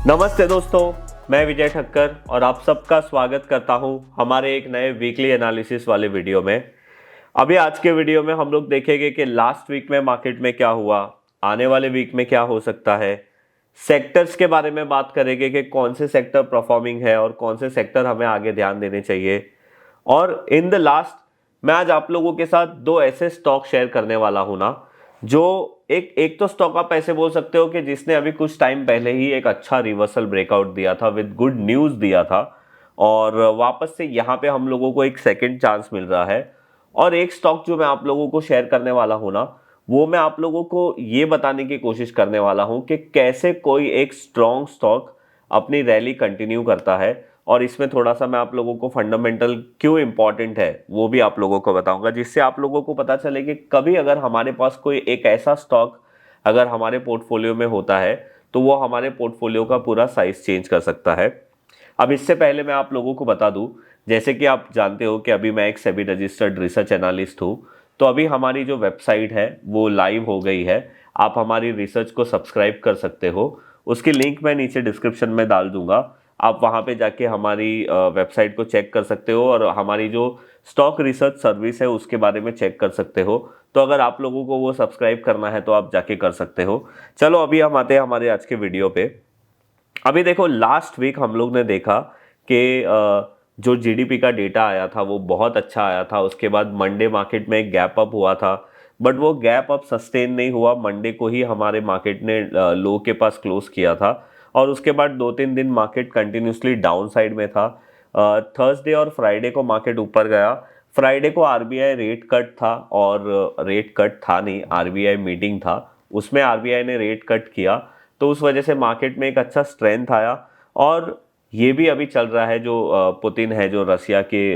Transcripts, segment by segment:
नमस्ते दोस्तों, मैं विजय ठक्कर और आप सबका स्वागत करता हूं हमारे एक नए वीकली एनालिसिस वाले वीडियो में। अभी आज के वीडियो में हम लोग देखेंगे कि लास्ट वीक में मार्केट में क्या हुआ, आने वाले वीक में क्या हो सकता है। सेक्टर्स के बारे में बात करेंगे कि कौन से सेक्टर परफॉर्मिंग है और कौन से सेक्टर हमें आगे ध्यान देने चाहिए। और इन द लास्ट मैं आज आप लोगों के साथ दो ऐसे स्टॉक शेयर करने वाला हूं ना, जो एक एक तो स्टॉक आप ऐसे बोल सकते हो कि जिसने अभी कुछ टाइम पहले ही एक अच्छा रिवर्सल ब्रेकआउट दिया था, विद गुड न्यूज़ दिया था, और वापस से यहाँ पे हम लोगों को एक सेकंड चांस मिल रहा है। और एक स्टॉक जो मैं आप लोगों को शेयर करने वाला हूं ना, वो मैं आप लोगों को ये बताने की कोशिश करने वाला हूं कि कैसे कोई एक स्ट्रॉन्ग स्टॉक अपनी रैली कंटिन्यू करता है। और इसमें थोड़ा सा मैं आप लोगों को फंडामेंटल क्यों इंपॉर्टेंट है वो भी आप लोगों को बताऊंगा, जिससे आप लोगों को पता चले कि कभी अगर हमारे पास कोई एक ऐसा स्टॉक अगर हमारे पोर्टफोलियो में होता है तो वो हमारे पोर्टफोलियो का पूरा साइज चेंज कर सकता है। अब इससे पहले मैं आप लोगों को बता दूं, जैसे कि आप जानते हो कि अभी मैं एक सेबी रजिस्टर्ड रिसर्च एनालिस्ट हूं, तो अभी हमारी जो वेबसाइट है वो लाइव हो गई है। आप हमारी रिसर्च को सब्सक्राइब कर सकते हो, उसकी लिंक मैं नीचे डिस्क्रिप्शन में डाल दूंगा। आप वहां पे जाके हमारी वेबसाइट को चेक कर सकते हो और हमारी जो स्टॉक रिसर्च सर्विस है उसके बारे में चेक कर सकते हो। तो अगर आप लोगों को वो सब्सक्राइब करना है तो आप जाके कर सकते हो। चलो अभी हम आते हैं हमारे आज के वीडियो पे। अभी देखो, लास्ट वीक हम लोग ने देखा कि जो जीडीपी का डेटा आया था वो बहुत अच्छा आया था। उसके बाद मंडे मार्केट में एक गैप अप हुआ था, बट वो गैप अप सस्टेन नहीं हुआ। मंडे को ही हमारे मार्केट ने लो के पास क्लोज किया था और उसके बाद 2-3 दिन मार्केट कंटिन्यूसली डाउन साइड में था। थर्सडे और फ्राइडे को मार्केट ऊपर गया। फ्राइडे को आरबीआई रेट कट था, और रेट कट था नहीं, आरबीआई मीटिंग था, उसमें आरबीआई ने रेट कट किया, तो उस वजह से मार्केट में एक अच्छा स्ट्रेंथ आया। और ये भी अभी चल रहा है, जो पुतिन है, जो रसिया के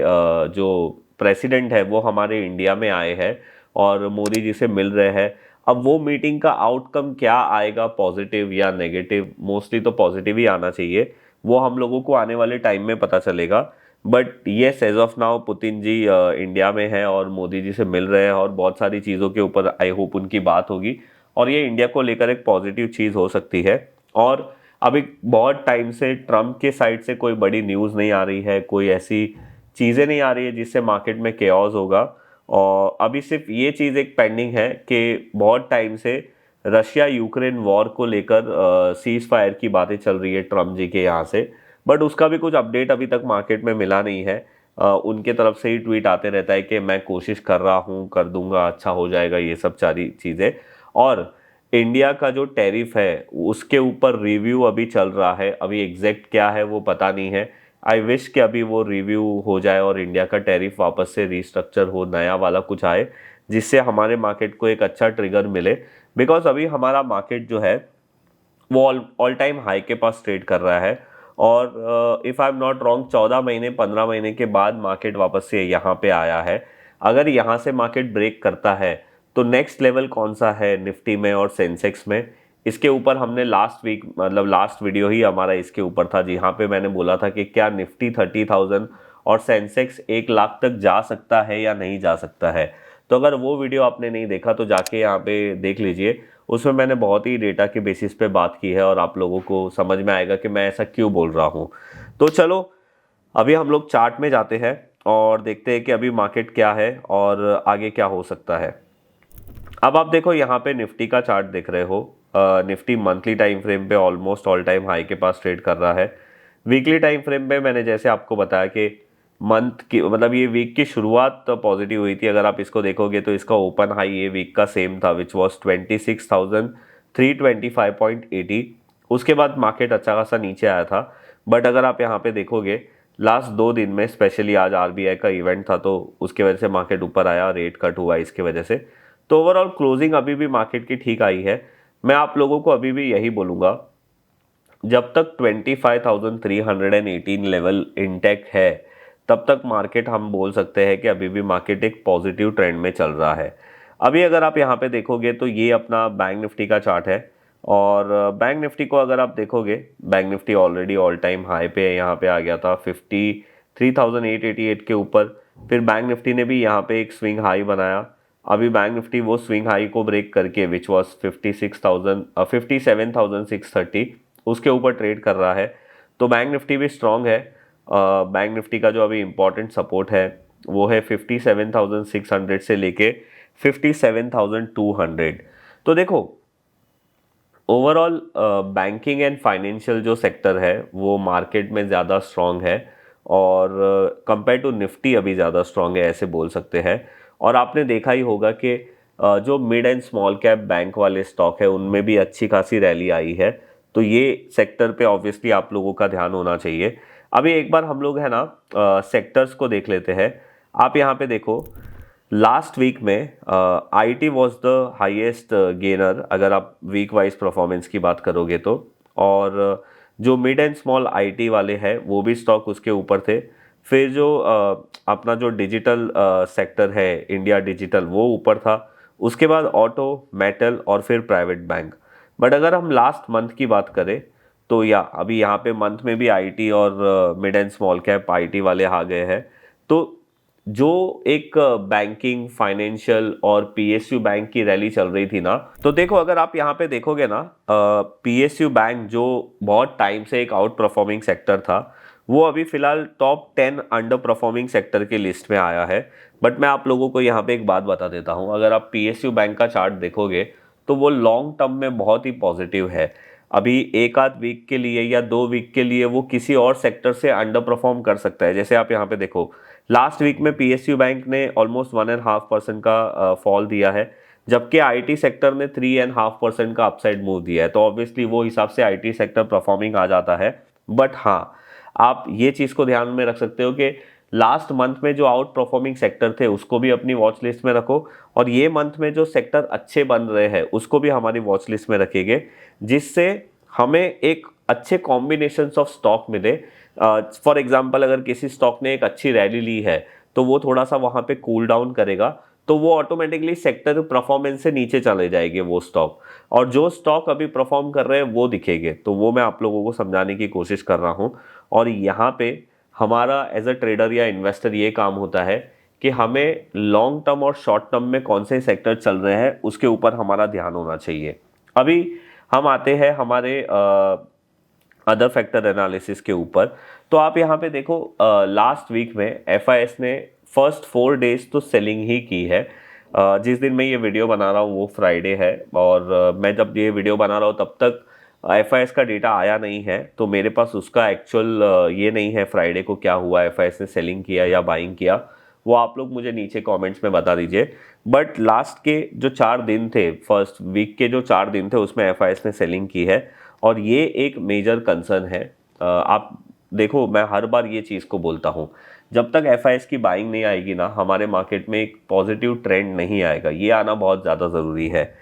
जो प्रेसिडेंट है, वो हमारे इंडिया में आए हैं और मोदी जी से मिल रहे हैं। अब वो मीटिंग का आउटकम क्या आएगा, पॉजिटिव या नेगेटिव, मोस्टली तो पॉजिटिव ही आना चाहिए, वो हम लोगों को आने वाले टाइम में पता चलेगा। But yes, as of now Putin ji India में है और मोदी जी से मिल रहे हैं और बहुत सारी चीज़ों के ऊपर आई होप उनकी बात होगी और ये इंडिया को लेकर एक पॉजिटिव चीज़ हो सकती है। और अभी बहुत टाइम से ट्रम्प के साइड से कोई बड़ी न्यूज़ नहीं आ रही है, कोई ऐसी चीज़ें नहीं आ रही है जिससे मार्केट में केओस होगा। और अभी सिर्फ ये चीज़ एक पेंडिंग है कि बहुत टाइम से रशिया यूक्रेन वॉर को लेकर सीज फायर की बातें चल रही है ट्रम्प जी के यहाँ से, बट उसका भी कुछ अपडेट अभी तक मार्केट में मिला नहीं है। उनके तरफ से ही ट्वीट आते रहता है कि मैं कोशिश कर रहा हूँ, कर दूंगा, अच्छा हो जाएगा, ये सब सारी चीज़ें। और इंडिया का जो टैरिफ है उसके ऊपर रिव्यू अभी चल रहा है, अभी एग्जैक्ट क्या है वो पता नहीं है। आई विश कि अभी वो रिव्यू हो जाए और इंडिया का टैरिफ वापस से रिस्ट्रक्चर हो, नया वाला कुछ आए, जिससे हमारे मार्केट को एक अच्छा ट्रिगर मिले। बिकॉज अभी हमारा मार्केट जो है वो ऑल टाइम हाई के पास ट्रेड कर रहा है। और if I am not wrong, 14 महीने 15 महीने के बाद मार्केट वापस से यहाँ पे आया है। अगर यहाँ से मार्केट ब्रेक करता है तो नेक्स्ट लेवल कौन सा है निफ्टी में और सेंसेक्स में, इसके ऊपर हमने लास्ट वीक, मतलब लास्ट वीडियो ही हमारा इसके ऊपर था, जहाँ पे मैंने बोला था कि क्या निफ्टी 30,000 और सेंसेक्स 1 लाख तक जा सकता है या नहीं जा सकता है। तो अगर वो वीडियो आपने नहीं देखा तो जाके यहाँ पे देख लीजिए, उसमें मैंने बहुत ही डेटा के बेसिस पे बात की है और आप लोगों को समझ में आएगा कि मैं ऐसा क्यों बोल रहा हूँ। तो चलो अभी हम लोग चार्ट में जाते हैं और देखते हैं कि अभी मार्केट क्या है और आगे क्या हो सकता है। अब आप देखो, यहाँ पे निफ्टी का चार्ट देख रहे हो। निफ्टी मंथली टाइम फ्रेम पे ऑलमोस्ट ऑल टाइम हाई के पास ट्रेड कर रहा है। वीकली टाइम फ्रेम पे मैंने जैसे आपको बताया कि मंथ की, मतलब ये वीक की शुरुआत तो पॉजिटिव हुई थी। अगर आप इसको देखोगे तो इसका ओपन हाई ये वीक का सेम था, विच वॉज 26,325.80। उसके बाद मार्केट अच्छा खासा नीचे आया था। बट अगर आप यहाँ पे देखोगे लास्ट 2 दिन में, स्पेशली आज आरबीआई का इवेंट था तो उसके वजह से मार्केट ऊपर आया, रेट कट हुआ इसके वजह से। तो ओवरऑल क्लोजिंग अभी भी मार्केट की ठीक आई है। मैं आप लोगों को अभी भी यही बोलूँगा, जब तक 25,318 लेवल इंटैक्ट है तब तक मार्केट, हम बोल सकते हैं कि अभी भी मार्केट एक पॉजिटिव ट्रेंड में चल रहा है। अभी अगर आप यहाँ पे देखोगे तो ये अपना बैंक निफ्टी का चार्ट है। और बैंक निफ्टी को अगर आप देखोगे, bank Nifty already all time high पे है, यहाँ पे आ गया था 53,888 के ऊपर। फिर बैंक निफ्टी ने भी यहाँ पे एक स्विंग हाई बनाया। अभी बैंक निफ्टी वो स्विंग हाई को ब्रेक करके, विच वॉज 57,630, उसके ऊपर ट्रेड कर रहा है। तो बैंक निफ्टी भी स्ट्रांग है। बैंक निफ्टी का जो अभी इम्पोर्टेंट सपोर्ट है वो है 57,600 से लेके 57,200। तो देखो ओवरऑल बैंकिंग एंड फाइनेंशियल जो सेक्टर है वो मार्केट में ज़्यादा स्ट्रांग है, और कंपेयर टू निफ्टी अभी ज़्यादा स्ट्रांग है ऐसे बोल सकते हैं। और आपने देखा ही होगा कि जो mid and small cap bank वाले स्टॉक है उनमें भी अच्छी खासी रैली आई है। तो ये सेक्टर पे ऑब्वियसली आप लोगों का ध्यान होना चाहिए। अभी एक बार हम लोग है ना सेक्टर्स को देख लेते हैं। आप यहाँ पे देखो लास्ट वीक में IT was the highest gainer अगर आप वीक वाइज परफॉर्मेंस की बात करोगे तो। और जो मिड एंड स्मॉल आईटी वाले हैं वो भी स्टॉक उसके ऊपर थे। फिर जो अपना जो डिजिटल सेक्टर है इंडिया डिजिटल वो ऊपर था। उसके बाद ऑटो, मेटल और फिर प्राइवेट बैंक। बट अगर हम लास्ट मंथ की बात करें तो या अभी यहाँ पे मंथ में भी आईटी और mid and small cap IT वाले आ गए हैं। तो जो एक बैंकिंग, फाइनेंशियल और पीएसयू बैंक की रैली चल रही थी ना, तो देखो अगर आप यहाँ पे देखोगे ना पीएसयू बैंक जो बहुत टाइम से एक आउट परफॉर्मिंग सेक्टर था वो अभी फिलहाल टॉप 10 अंडर परफॉर्मिंग सेक्टर की लिस्ट में आया है। बट मैं आप लोगों को यहाँ पे एक बात बता देता हूँ, अगर आप पीएसयू बैंक का चार्ट देखोगे तो वो लॉन्ग टर्म में बहुत ही पॉजिटिव है। अभी एक आध वीक के लिए या 2 वीक के लिए वो किसी और सेक्टर से अंडर परफॉर्म कर सकता है। जैसे आप यहाँ पे देखो लास्ट वीक में पीएसयू बैंक ने ऑलमोस्ट 1.5% का फॉल दिया है, जबकि आईटी सेक्टर ने 3.5% का अपसाइड मूव दिया है। तो ऑब्वियसली वो हिसाब से आईटी सेक्टर परफॉर्मिंग आ जाता है। बट हाँ, आप ये चीज़ को ध्यान में रख सकते हो कि लास्ट मंथ में जो आउट परफॉर्मिंग सेक्टर थे उसको भी अपनी वॉच लिस्ट में रखो, और ये मंथ में जो सेक्टर अच्छे बन रहे हैं उसको भी हमारी वॉच लिस्ट में रखेंगे, जिससे हमें एक अच्छे कॉम्बिनेशंस ऑफ स्टॉक मिले। फॉर एग्जांपल अगर किसी स्टॉक ने एक अच्छी रैली ली है तो वो थोड़ा सा वहाँ पे कूल डाउन करेगा, तो वो ऑटोमेटिकली सेक्टर परफॉर्मेंस से नीचे चले जाएंगे वो स्टॉक, और जो स्टॉक अभी परफॉर्म कर रहे हैं वो दिखेंगे। तो वो मैं आप लोगों को समझाने की कोशिश कर रहा हूँ। और यहाँ पे हमारा एज अ ट्रेडर या इन्वेस्टर ये काम होता है कि हमें लॉन्ग टर्म और शॉर्ट टर्म में कौन से सेक्टर चल रहे हैं उसके ऊपर हमारा ध्यान होना चाहिए। अभी हम आते हैं हमारे अदर फैक्टर एनालिसिस के ऊपर। तो आप यहाँ पे देखो लास्ट वीक में एफआईएस ने फर्स्ट 4 डेज तो सेलिंग ही की है। जिस दिन मैं ये वीडियो बना रहा हूँ वो फ्राइडे है, और मैं जब ये वीडियो बना रहा हूँ तब तक एफआईएस का डेटा आया नहीं है, तो मेरे पास उसका एक्चुअल ये नहीं है फ्राइडे को क्या हुआ, एफआईएस ने सेलिंग किया या बाइंग किया। वो आप लोग मुझे नीचे कमेंट्स में बता दीजिए। बट लास्ट के जो 4 दिन थे, फर्स्ट वीक के जो 4 दिन थे उसमें एफआईएस ने सेलिंग की है, और ये एक मेजर कंसर्न है। आप देखो मैं हर बार ये चीज़ को बोलता हूँ, जब तक एफआईएस की बाइंग नहीं आएगी ना हमारे मार्केट में एक पॉजिटिव ट्रेंड नहीं आएगा। ये आना बहुत ज़्यादा ज़रूरी है।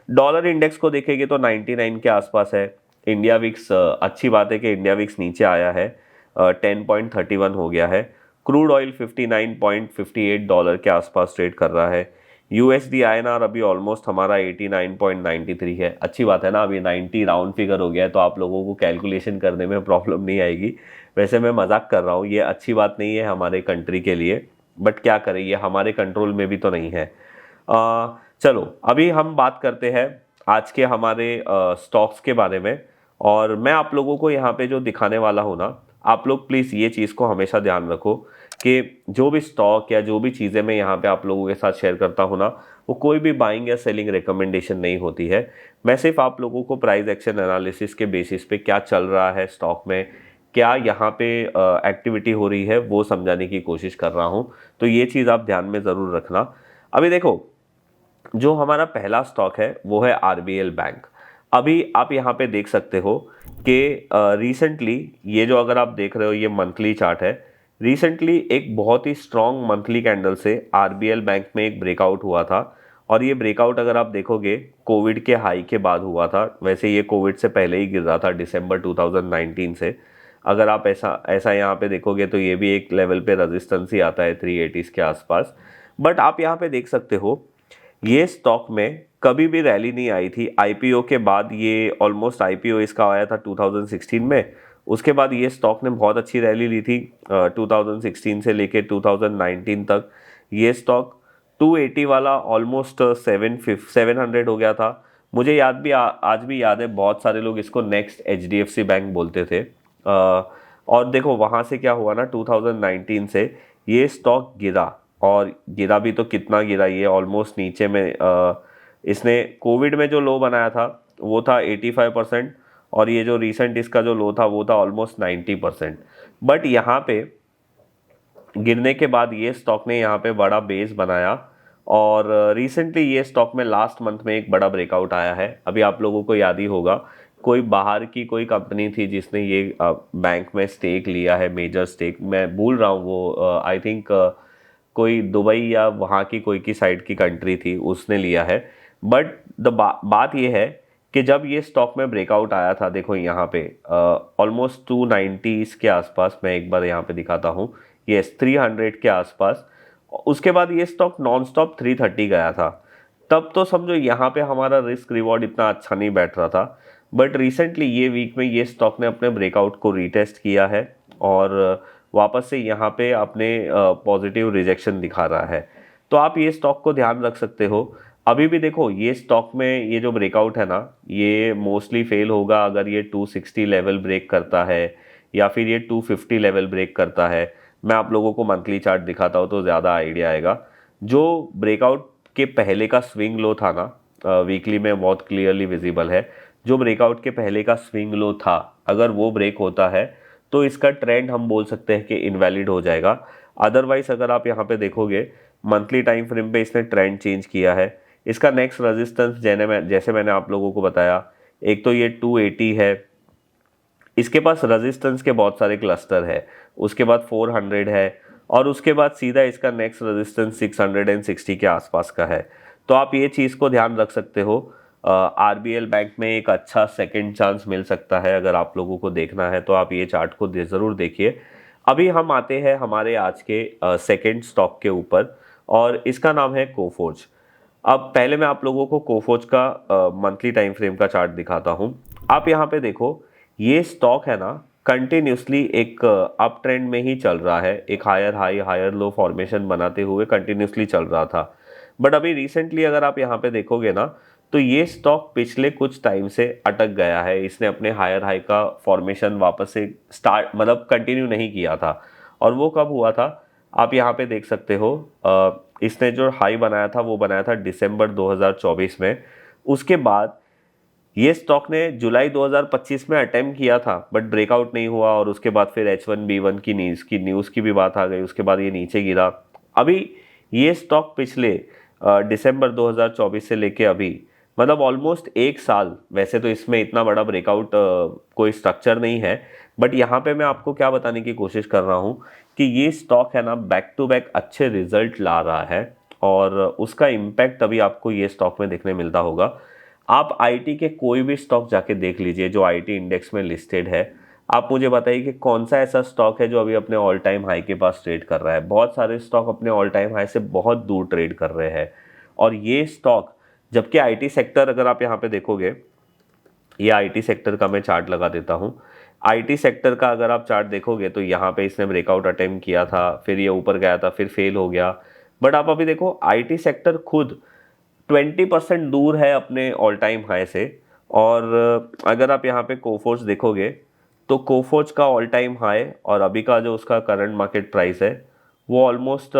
डॉलर इंडेक्स को देखेंगे तो 99 के आसपास है। इंडिया विक्स, अच्छी बात है कि इंडिया विक्स नीचे आया है, 10.31 हो गया है। क्रूड ऑयल $59.58 के आसपास ट्रेड कर रहा है। यूएसडी आईएनआर अभी ऑलमोस्ट हमारा 89.93 है। अच्छी बात है ना, अभी 90 राउंड फिगर हो गया है तो आप लोगों को कैलकुलेशन करने में प्रॉब्लम नहीं आएगी। वैसे मैं मजाक कर रहा हूँ, ये अच्छी बात नहीं है हमारे कंट्री के लिए, बट क्या करें, ये हमारे कंट्रोल में भी तो नहीं है। चलो अभी हम बात करते हैं आज के हमारे स्टॉक्स के बारे में। और मैं आप लोगों को यहाँ पे जो दिखाने वाला हूँ ना, आप लोग प्लीज़ ये चीज़ को हमेशा ध्यान रखो कि जो भी स्टॉक या जो भी चीज़ें मैं यहाँ पे आप लोगों के साथ शेयर करता हूँ ना, वो कोई भी बाइंग या सेलिंग रिकमेंडेशन नहीं होती है। मैं सिर्फ आप लोगों को प्राइस एक्शन एनालिसिस के बेसिस पे क्या चल रहा है स्टॉक में, क्या यहाँ पे एक्टिविटी हो रही है वो समझाने की कोशिश कर रहा हूँ। तो ये चीज़ आप ध्यान में ज़रूर रखना। अभी देखो जो हमारा पहला स्टॉक है वो है आरबीएल बैंक। अभी आप यहाँ पे देख सकते हो कि रिसेंटली ये जो अगर आप देख रहे हो ये मंथली चार्ट है, रिसेंटली एक बहुत ही स्ट्रॉन्ग मंथली कैंडल से आरबीएल बैंक में एक ब्रेकआउट हुआ था। और ये ब्रेकआउट अगर आप देखोगे कोविड के हाई के बाद हुआ था। वैसे ये कोविड से पहले ही गिर रहा था दिसंबर 2019 से। अगर आप ऐसा ऐसा यहाँ पे देखोगे तो ये भी एक लेवल पे रेजिस्टेंस ही आता है 380 के आसपास। बट आप यहाँ पे देख सकते हो ये स्टॉक में कभी भी रैली नहीं आई थी आईपीओ के बाद। ये ऑलमोस्ट आईपीओ इसका आया था 2016 में। उसके बाद ये स्टॉक ने बहुत अच्छी रैली ली थी 2016 से लेके 2019 तक। ये स्टॉक 280 वाला ऑलमोस्ट 700 हो गया था। मुझे आज भी याद है, बहुत सारे लोग इसको नेक्स्ट एचडीएफसी बैंक बोलते थे। और देखो वहाँ से क्या हुआ ना, 2019 से ये स्टॉक गिरा, और गिरा भी तो कितना गिरा, ये ऑलमोस्ट नीचे में इसने कोविड में जो लो बनाया था वो था 85%, और ये जो रिसेंट इसका जो लो था वो था ऑलमोस्ट 90%। बट यहाँ पे गिरने के बाद ये स्टॉक ने यहाँ पे बड़ा बेस बनाया, और रिसेंटली ये स्टॉक में लास्ट मंथ में एक बड़ा ब्रेकआउट आया है। अभी आप लोगों को याद ही होगा, कोई बाहर की कोई कंपनी थी जिसने ये बैंक में स्टेक लिया है, मेजर स्टेक, मैं भूल रहा हूँ वो, आई थिंक कोई दुबई या वहाँ की कोई की साइड की कंट्री थी, उसने लिया है। बट बात ये है कि जब ये स्टॉक में ब्रेकआउट आया था, देखो यहाँ पे ऑलमोस्ट 290 के आसपास, मैं एक बार यहाँ पे दिखाता हूँ, यस 300 के आसपास। उसके बाद ये स्टॉक नॉन स्टॉप 330 गया था। तब तो समझो यहाँ पे हमारा रिस्क रिवॉर्ड इतना अच्छा नहीं बैठ रहा था। बट रिसेंटली ये वीक में ये स्टॉक ने अपने ब्रेकआउट को रीटेस्ट किया है, और वापस से यहाँ पे अपने पॉजिटिव रिजेक्शन दिखा रहा है। तो आप ये स्टॉक को ध्यान रख सकते हो। अभी भी देखो ये स्टॉक में ये जो ब्रेकआउट है ना, ये मोस्टली फेल होगा अगर ये 260 लेवल ब्रेक करता है, या फिर ये 250 लेवल ब्रेक करता है। मैं आप लोगों को मंथली चार्ट दिखाता हूँ तो ज़्यादा आइडिया आएगा। जो ब्रेकआउट के पहले का स्विंग लो था ना, वीकली में बहुत क्लियरली विजिबल है, जो ब्रेकआउट के पहले का स्विंग लो था, अगर वो ब्रेक होता है तो इसका ट्रेंड हम बोल सकते हैं कि इनवैलिड हो जाएगा। अदरवाइज अगर आप यहाँ पे देखोगे मंथली टाइम फ्रेम पे इसने ट्रेंड चेंज किया है। इसका नेक्स्ट रेजिस्टेंस जैसे मैंने आप लोगों को बताया, एक तो ये 280 है, इसके पास रेजिस्टेंस के बहुत सारे क्लस्टर है, उसके बाद 400 है, और उसके बाद सीधा इसका नेक्स्ट रेजिस्टेंस 660 के आसपास का है। तो आप ये चीज़ को ध्यान रख सकते हो। आरबीएल बैंक में एक अच्छा सेकंड चांस मिल सकता है, अगर आप लोगों को देखना है तो आप ये चार्ट को ज़रूर देखिए। अभी हम आते हैं हमारे आज के सेकंड स्टॉक के ऊपर, और इसका नाम है कोफोर्ज। अब पहले मैं आप लोगों को कोफोर्ज का मंथली टाइम फ्रेम का चार्ट दिखाता हूँ। आप यहाँ पे देखो, ये स्टॉक है ना, कंटिन्यूसली एक अप ट्रेंड में ही चल रहा है, एक higher high higher low formation बनाते हुए कंटिन्यूसली चल रहा था। बट अभी रिसेंटली अगर आप यहाँ पे देखोगे ना, तो ये स्टॉक पिछले कुछ टाइम से अटक गया है। इसने अपने हायर हाई का फॉर्मेशन वापस से स्टार्ट मतलब कंटिन्यू नहीं किया था। और वो कब हुआ था, आप यहाँ पे देख सकते हो, इसने जो हाई बनाया था वो बनाया था दिसंबर 2024 में। उसके बाद ये स्टॉक ने जुलाई 2025 में अटेम्प्ट किया था, बट ब्रेकआउट नहीं हुआ, और उसके बाद फिर H1B1 की न्यूज़ की भी बात आ गई, उसके बाद ये नीचे गिरा। अभी ये स्टॉक पिछले दिसंबर 2024 से लेके अभी, मतलब ऑलमोस्ट एक साल, वैसे तो इसमें इतना बड़ा ब्रेकआउट कोई स्ट्रक्चर नहीं है, बट यहाँ पे मैं आपको क्या बताने की कोशिश कर रहा हूँ कि ये स्टॉक है ना, बैक टू बैक अच्छे रिजल्ट ला रहा है, और उसका इम्पैक्ट अभी आपको ये स्टॉक में देखने मिलता होगा। आप आईटी के कोई भी स्टॉक जाके देख लीजिए जो आईटी इंडेक्स में लिस्टेड है। आप मुझे बताइए कि कौन सा ऐसा स्टॉक है जो अभी अपने ऑल टाइम हाई के पास ट्रेड कर रहा है। बहुत सारे स्टॉक अपने ऑल टाइम हाई से बहुत दूर ट्रेड कर रहे हैं, और ये स्टॉक, जबकि आईटी सेक्टर अगर आप यहाँ पे देखोगे, ये आईटी सेक्टर का मैं चार्ट लगा देता हूँ। आईटी सेक्टर का अगर आप चार्ट देखोगे तो यहाँ पे इसने ब्रेकआउट अटेम्प्ट किया था, फिर ये ऊपर गया था, फिर फेल हो गया। बट आप अभी देखो, आईटी सेक्टर खुद 20% दूर है अपने ऑल टाइम हाई से। और अगर आप यहाँ पे कोफोर्ज देखोगे तो कोफोर्ज का ऑल टाइम हाई और अभी का जो उसका करंट मार्केट प्राइस है वो ऑलमोस्ट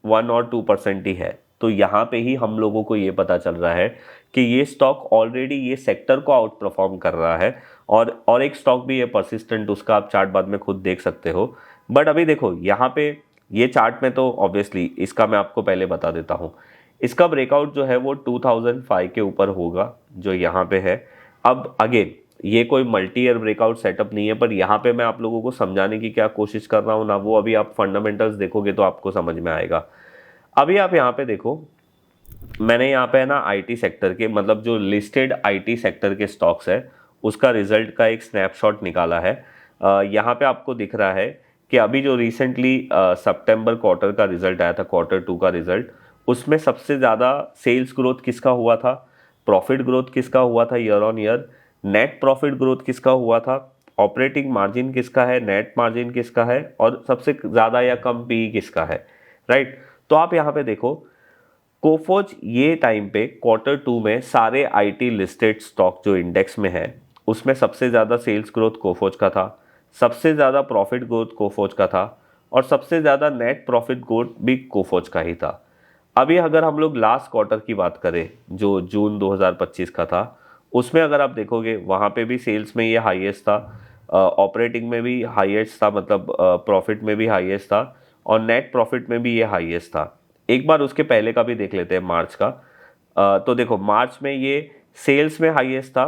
1 और 2% ही है। तो यहाँ पे ही हम लोगों को ये पता चल रहा है कि ये स्टॉक ऑलरेडी ये सेक्टर को आउट परफॉर्म कर रहा है। और एक स्टॉक भी है परसिस्टेंट, उसका आप चार्ट बाद में खुद देख सकते हो। बट अभी देखो यहाँ पे ये चार्ट में तो ऑब्वियसली इसका मैं आपको पहले बता देता हूँ, इसका ब्रेकआउट जो है वो 2005 के ऊपर होगा जो यहाँ पे है। अब अगेन ये कोई मल्टी ईयर ब्रेकआउट सेटअप नहीं है, पर यहाँ पे मैं आप लोगों को समझाने की क्या कोशिश कर रहा हूँ ना, वो अभी आप फंडामेंटल्स देखोगे तो आपको समझ में आएगा। अभी आप यहाँ पे देखो, मैंने यहाँ पे है ना आईटी सेक्टर के, मतलब जो लिस्टेड आईटी सेक्टर के स्टॉक्स है उसका रिजल्ट का एक स्नैपशॉट निकाला है। यहाँ पे आपको दिख रहा है कि अभी जो रिसेंटली सितंबर क्वार्टर का रिजल्ट आया था, Q2 का रिजल्ट, उसमें सबसे ज़्यादा सेल्स ग्रोथ किसका हुआ था, प्रॉफिट ग्रोथ किसका हुआ था year on year, net profit growth किसका हुआ था, ऑपरेटिंग मार्जिन किसका है, नेट मार्जिन किसका है, और सबसे ज़्यादा या कम पी किसका है, राइट। तो आप यहाँ पे देखो, कोफोज ये टाइम पे Q2 में सारे IT लिस्टेड स्टॉक जो इंडेक्स में है उसमें सबसे ज़्यादा सेल्स ग्रोथ कोफोज का था, सबसे ज़्यादा प्रॉफिट ग्रोथ कोफोज का था और सबसे ज़्यादा नेट प्रॉफिट ग्रोथ भी कोफोज का ही था। अभी अगर हम लोग लास्ट क्वार्टर की बात करें जो जून 2025 का था, उसमें अगर आप देखोगे वहाँ पे भी सेल्स में ये हाईएस्ट था, ऑपरेटिंग में भी हाईएस्ट था, मतलब प्रॉफिट में भी हाईएस्ट था और नेट प्रॉफिट में भी ये हाईएस्ट था। एक बार उसके पहले का भी देख लेते हैं मार्च का। तो देखो मार्च में ये सेल्स में हाईएस्ट था,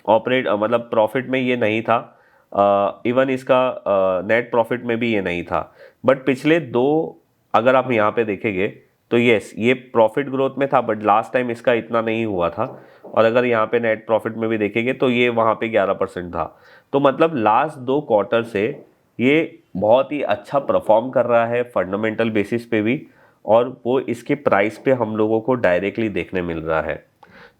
मतलब प्रॉफिट में ये नहीं था, इवन इसका नेट प्रॉफिट में भी ये नहीं था। बट पिछले दो अगर आप यहाँ पे देखेंगे तो यस ये प्रॉफिट ग्रोथ में था, बट लास्ट टाइम इसका इतना नहीं हुआ था। और अगर यहाँ पे नेट प्रॉफिट में भी देखेंगे तो ये वहाँ पे 11% था। तो मतलब लास्ट दो क्वार्टर से ये बहुत ही अच्छा परफॉर्म कर रहा है फंडामेंटल बेसिस पे भी, और वो इसके प्राइस पे हम लोगों को डायरेक्टली देखने मिल रहा है।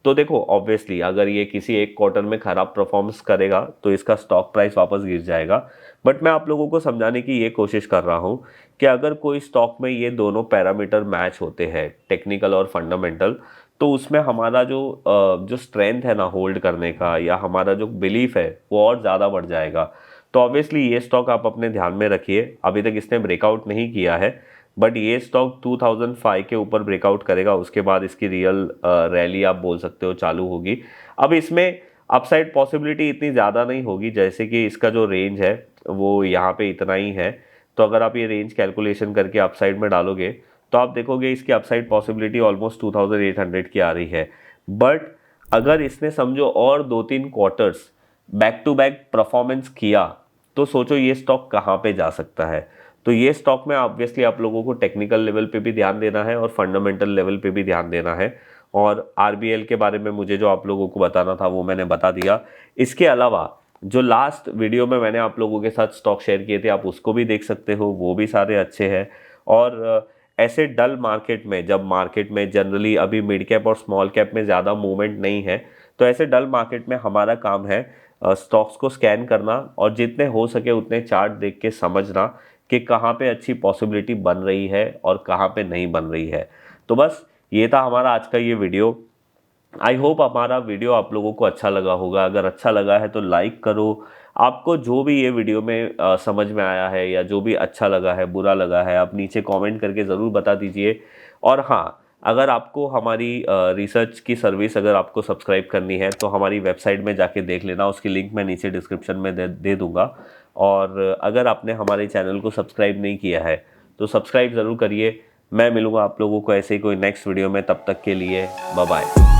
तो देखो ऑब्वियसली अगर ये किसी एक क्वार्टर में खराब परफॉर्मेंस करेगा तो इसका स्टॉक प्राइस वापस गिर जाएगा। बट मैं आप लोगों को समझाने की ये कोशिश कर रहा हूँ कि अगर कोई स्टॉक में ये दोनों पैरामीटर मैच होते हैं, टेक्निकल और फंडामेंटल, तो उसमें हमारा जो स्ट्रेंथ है ना होल्ड करने का, या हमारा जो बिलीफ है वो और ज़्यादा बढ़ जाएगा। तो ऑब्वियसली ये स्टॉक आप अपने ध्यान में रखिए। अभी तक इसने ब्रेकआउट नहीं किया है, बट ये स्टॉक 2005 के ऊपर ब्रेकआउट करेगा, उसके बाद इसकी रियल रैली आप बोल सकते हो चालू होगी। अब इसमें अपसाइड पॉसिबिलिटी इतनी ज़्यादा नहीं होगी, जैसे कि इसका जो रेंज है वो यहाँ पे इतना ही है। तो अगर आप ये रेंज कैलकुलेशन करके अपसाइड में डालोगे तो आप देखोगे इसकी अपसाइड पॉसिबिलिटी ऑलमोस्ट 2800 की आ रही है। बट अगर इसने समझो और 2-3 quarters back to back performance किया तो सोचो ये स्टॉक कहाँ पे जा सकता है। तो ये स्टॉक में ऑब्वियसली आप लोगों को टेक्निकल लेवल पे भी ध्यान देना है और फंडामेंटल लेवल पे भी ध्यान देना है। और आरबीएल के बारे में मुझे जो आप लोगों को बताना था वो मैंने बता दिया। इसके अलावा जो लास्ट वीडियो में मैंने आप लोगों के साथ स्टॉक शेयर किए थे आप उसको भी देख सकते हो, वो भी सारे अच्छे हैं। और ऐसे डल मार्केट में, जब मार्केट में जनरली अभी मिड कैप और स्मॉल कैप में ज़्यादा मूवमेंट नहीं है, तो ऐसे डल मार्केट में हमारा काम है स्टॉक्स को स्कैन करना और जितने हो सके उतने चार्ट देख के समझना कि कहाँ पे अच्छी पॉसिबिलिटी बन रही है और कहाँ पे नहीं बन रही है। तो बस ये था हमारा आज का ये वीडियो। आई होप हमारा वीडियो आप लोगों को अच्छा लगा होगा। अगर अच्छा लगा है तो लाइक करो। आपको जो भी ये वीडियो में समझ में आया है या जो भी अच्छा लगा है, बुरा लगा है, आप नीचे कमेंट करके ज़रूर बता दीजिए। और हाँ, अगर आपको हमारी रिसर्च की सर्विस अगर आपको सब्सक्राइब करनी है तो हमारी वेबसाइट में जाके देख लेना, उसकी लिंक मैं नीचे डिस्क्रिप्शन में दे दूँगा। और अगर आपने हमारे चैनल को सब्सक्राइब नहीं किया है तो सब्सक्राइब ज़रूर करिए। मैं मिलूँगा आप लोगों को ऐसे ही कोई नेक्स्ट वीडियो में, तब तक के लिए बाय बाय।